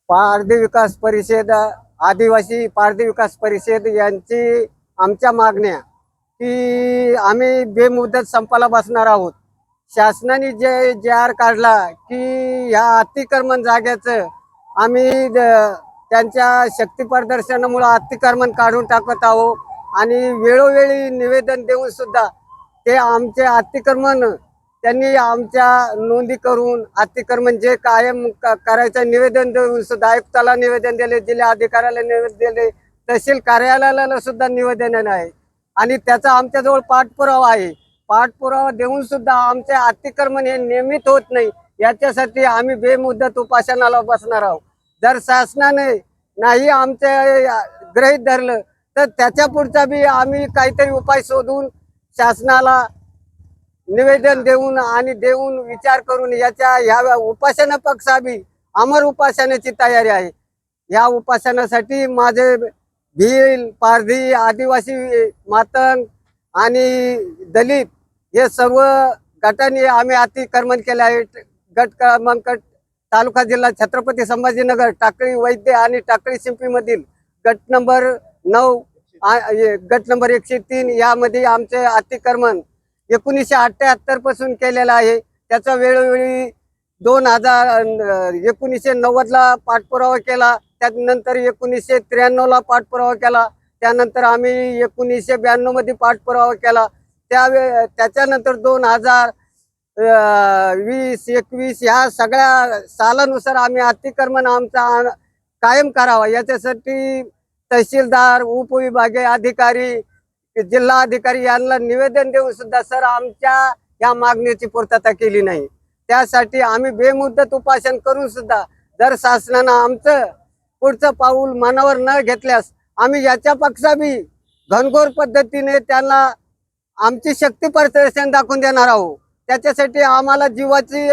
पारधी विकास परिषद, आदिवासी पारधी विकास परिषद यांची आमच्या मागण्या की आम्ही बेमुदत संपाला बसणार आहोत। शासनाने जे आर काढला की ह्या अतिक्रमण जागेचं आम्ही त्यांच्या शक्ती प्रदर्शनामुळे अतिक्रमण काढून टाकत आहोत आणि वेळोवेळी निवेदन देऊन सुद्धा ते आमचे अतिक्रमण त्यांनी आमच्या नोंदी करून अतिक्रमण जे कायम करायचं निवेदन देऊन सुद्धा आयुक्ताला निवेदन दिले, जिल्हा अधिकाऱ्याला निवेदन दिले, तहसील कार्यालयाला सुद्धा निवेदन आहे आणि त्याचा आमच्याजवळ पाठपुरावा आहे। पाठपुरावा देऊन सुद्धा आमचे अतिक्रमण हे नियमित होत नाही। याच्यासाठी आम्ही बेमुदत उपोषणाला बसणार आहोत। जर शासनाने नाही आमचे गृहीत धरलं तर त्याच्या पुढचा बी आम्ही काहीतरी उपाय शोधून शासनाला निवेदन देऊन विचार करून ह्या उपोषण पक्षा बी अमर उपोषणाची तयारी आहे। या उपोषणासाठी माझे भील, पारधी, आदिवासी, मातंग आणि दलित हे सर्व गटांनी आम्ही अतिक्रमण केले आहे। गट क्रमांक तालुका जिल्हा छत्रपती संभाजीनगर, टाकळी वैद्य आणि टाकळी शिंपी मधील गट नंबर 9 गट नंबर 103 यामध्ये आमचे अतिक्रमण 1978 पासून केलेला आहे। त्याचा वेळोवेळी 1990 ला पाठपुरावा केला, त्यानंतर 1993 ला पाठपुरावा केला, त्यानंतर आम्ही 1992 मध्ये पाठपुरावा केला, त्याच्यानंतर 2020-21 ह्या सगळ्या सालानुसार आम्ही अतिक्रमण आमचा कायम करावा याच्यासाठी तहसीलदार, उपविभागीय अधिकारी, जिल्हा अधिकारी यांना निवेदन देऊन सुद्धा सर आमच्या या मागणीची पूर्तता केली नाही। त्यासाठी आम्ही बेमुदत उपोषण करून सुद्धा जर शासनानं आमचं पुढचं पाऊल मनावर न घेतल्यास आम्ही याच्या पक्षा बी घनघोर पद्धतीने त्यांना आमची शक्ती प्रदर्शन दाखवून देणार आहोत। त्याच्यासाठी आम्हाला जीवाची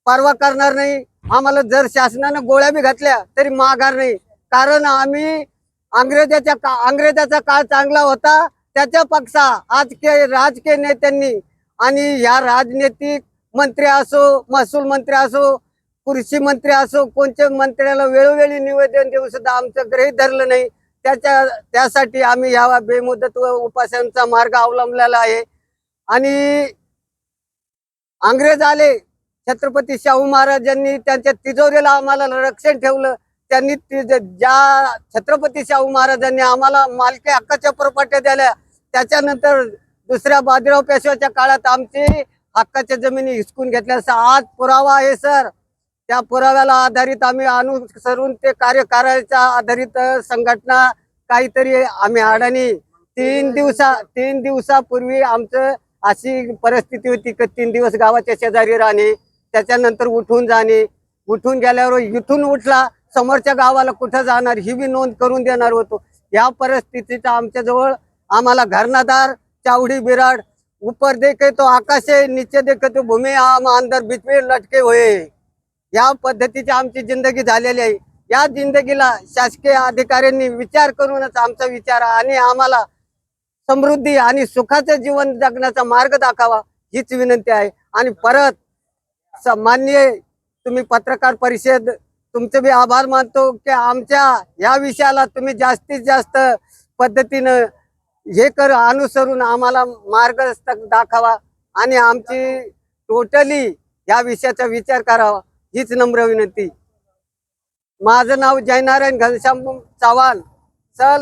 पर्वा करणार नाही। आम्हाला जर शासनानं गोळ्या बी घातल्या तरी माघार नाही, कारण आम्ही अंग्रेजाचा काळ चांगला होता त्याच्या पक्षा आज के राजकीय नेत्यांनी आणि या राजनीतिक मंत्री असो, महसूल मंत्री असो, कृषी मंत्री असो, कोणत्या मंत्र्याला वेळोवेळी निवेदन देऊन सुद्धा आमचं गृहीत धरलं नाही। त्यासाठी आम्ही या बेमुदत उपोषणाचा मार्ग अवलंबलेला आहे। आणि अंग्रेज आले, छत्रपती शाहू महाराजांनी त्यांच्या तिजोरीला आम्हाला रक्षण ठेवलं। त्यांनी ज्या छत्रपती शाहू महाराजांनी आम्हाला मालकी हक्काच्या प्रॉपर्ट्या दिल्या, त्याच्यानंतर दुसऱ्या बाजीराव पेशव्याच्या काळात आमची हक्काच्या जमिनी हिसकून घेतल्या। आज पुरावा आहे सर, त्या पुराव्याला आधारित आम्ही अनुसरून ते कार्य करायच्या आधारित संघटना काहीतरी आम्ही अडाणी 3 दिवसापूर्वी आमचं अशी परिस्थिती होती की 3 दिवस गावाच्या शेजारी राहणे, त्याच्यानंतर उठून जाणे, उठून गेल्यावर इथून उठला समोरच्या गावाला कुठं जाणार ही बी नोंद करून देणार होतो। या परिस्थितीचा आमच्याजवळ आम्हाला घरनादार, चावडी बिराड, ऊपर देखे तो आकाशे, नीचे देखे तो भूमी, आम अंदर बीच में लटके हुए, या पद्धतीची आमची जिंदगी झालेली आहे। या जिंदगीला शासकीय अधिकाऱ्यांनी विचार करूनच आमचा विचार आणि आम्हाला समृद्धी आणि सुखाचं जीवन जगण्याचा मार्ग दाखवा हीच विनंती आहे। आणि परत माननीय तुम्ही पत्रकार परिषद, तुमचे बी आभार मानतो की आमच्या या विषयाला तुम्ही जास्तीत जास्त पद्धतीनं अनुसरून आम्हाला मार्ग दाखवा आणि आमची टोटली या विषयाचा विचार करावा हीच नम्र विनंती। माझं नाव जयनारायण घनश्याम चव्हाण,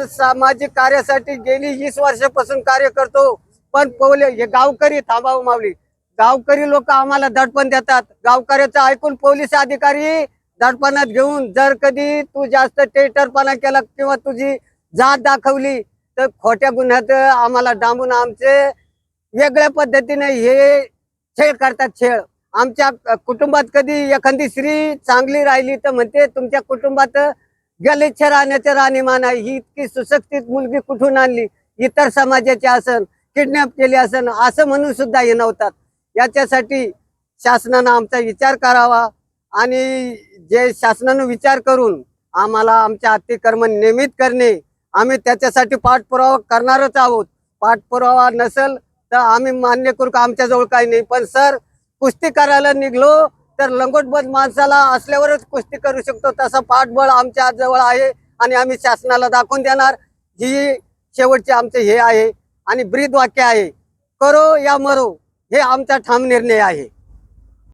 सामाजिक कार्यासाठी गेली 20 वर्षापासून कार्य करतो। पण हे गावकरी थांबावं मावली, गावकरी लोक आम्हाला दडपण देतात। गावकऱ्याचं ऐकून पोलीस अधिकारी दडपणात घेऊन जर कधी तू जास्त टेटरपणा केला किंवा तुझी जात दाखवली तर खोट्या गुन्ह्यात आम्हाला डांबून आमचे वेगळ्या पद्धतीने हे छेड करतात। छेड आमच्या कुटुंबात कधी एखादी स्त्री चांगली राहिली तर म्हणते तुमच्या कुटुंबात गलिच्छ राहण्याचे राहणीमान आहे, ही इतकी सुशिक्षित मुलगी कुठून आणली, इतर समाजाची असन, किडनॅप केली असन असं म्हणून सुद्धा हे नव्हतात। याच्यासाठी शासनानं आमचा विचार करावा आणि जे शासनानं विचार करून आम्हाला आमच्या अतिक्रमण नियमित करणे, आम्ही त्याच्यासाठी पाठपुरावा करणारच आहोत। पाठपुरावा नसेल तर आम्ही मान्य करू का आमच्याजवळ काही नाही, पण सर कुस्ती करायला निघलो तर लंगोटबद्ध माणसाला असल्यावरच कुस्ती करू शकतो, तसं पाठबळ आमच्या जवळ आहे आणि आम्ही शासनाला दाखवून देणार. ही शेवटचे आमचे हे आहे आणि ब्रीद वाक्य आहे, करो या मरो, हे आमचा ठाम निर्णय आहे.